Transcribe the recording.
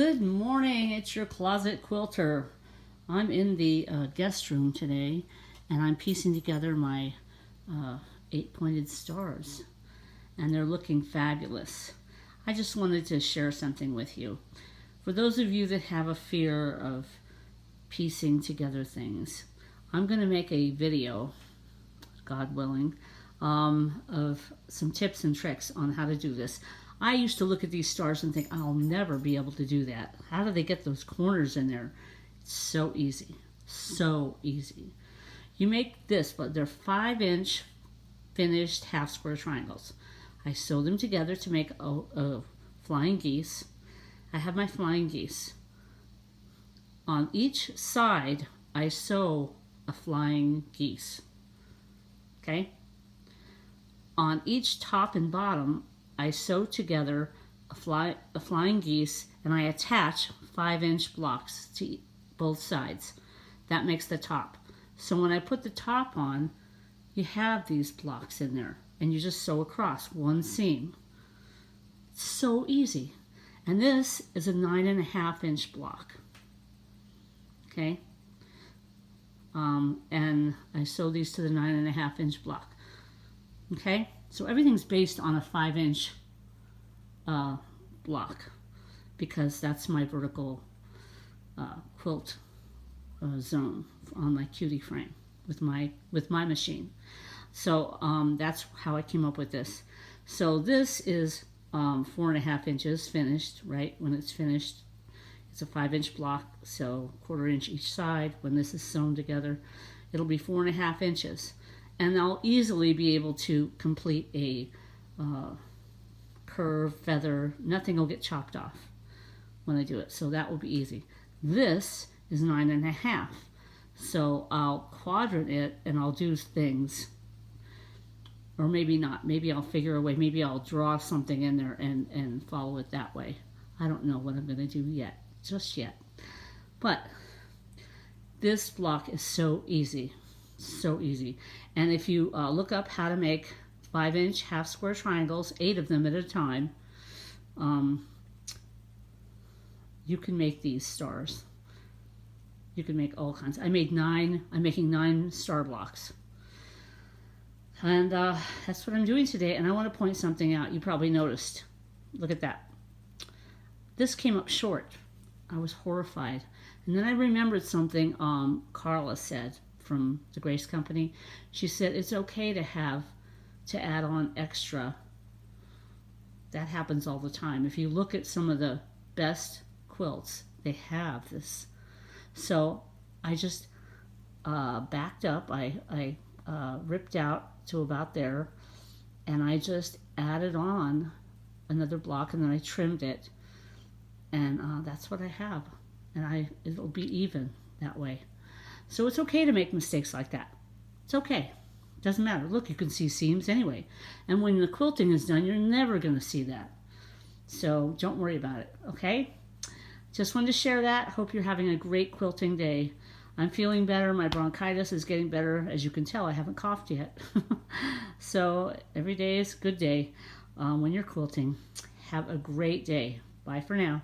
Good morning, it's your closet quilter. I'm in the guest room today and I'm piecing together my 8-pointed stars and they're looking fabulous. I just wanted to share something with you. For those of you that have a fear of piecing together things, I'm going to make a video, God willing, of some tips and tricks on how to do this. I used to look at these stars and think, I'll never be able to do that. How do they get those corners in there? It's so easy. So easy. You make this, but they're 5-inch finished half square triangles. I sew them together to make a flying geese. I have my flying geese. On each side, I sew a flying geese. Okay? On each top and bottom, I sew together a flying geese and I attach 5-inch blocks to both sides. That makes the top. So when I put the top on, you have these blocks in there and you just sew across one seam. It's so easy. And this is a 9.5-inch block. Okay? And I sew these to the 9.5-inch block. Okay? So everything's based on a 5-inch block because that's my vertical quilt zone on my Cutie frame with my machine. So that's how I came up with this. So this is 4.5 inches finished, right? When it's finished, it's a 5-inch block, so 1/4 inch each side. When this is sewn together, it'll be 4.5 inches. And I'll easily be able to complete a curve, feather. Nothing will get chopped off when I do it, so that will be easy. This is 9.5, so I'll quadrant it and I'll do things, or maybe not. Maybe I'll figure a way. Maybe I'll draw something in there and follow it that way. I don't know what I'm going to do yet, just yet. But this block is so easy. So easy. And if you look up how to make 5-inch half square triangles, 8 of them at a time, you can make these stars. You can make all kinds. I made 9. I'm making 9 star blocks. And that's what I'm doing today. And I want to point something out. You probably noticed. Look at that. This came up short. I was horrified. And then I remembered something Carla said from the Grace Company. She said it's okay to add on extra. That happens all the time. If you look at some of the best quilts, they have this. So I just backed up. I ripped out to about there, and I just added on another block, and then I trimmed it, and that's what I have. And it'll be even that way. So it's okay to make mistakes like that. It's okay. Doesn't matter. Look, you can see seams anyway. And when the quilting is done, you're never going to see that. So don't worry about it, okay? Just wanted to share that. Hope you're having a great quilting day. I'm feeling better. My bronchitis is getting better. As you can tell, I haven't coughed yet. So every day is a good day when you're quilting. Have a great day. Bye for now.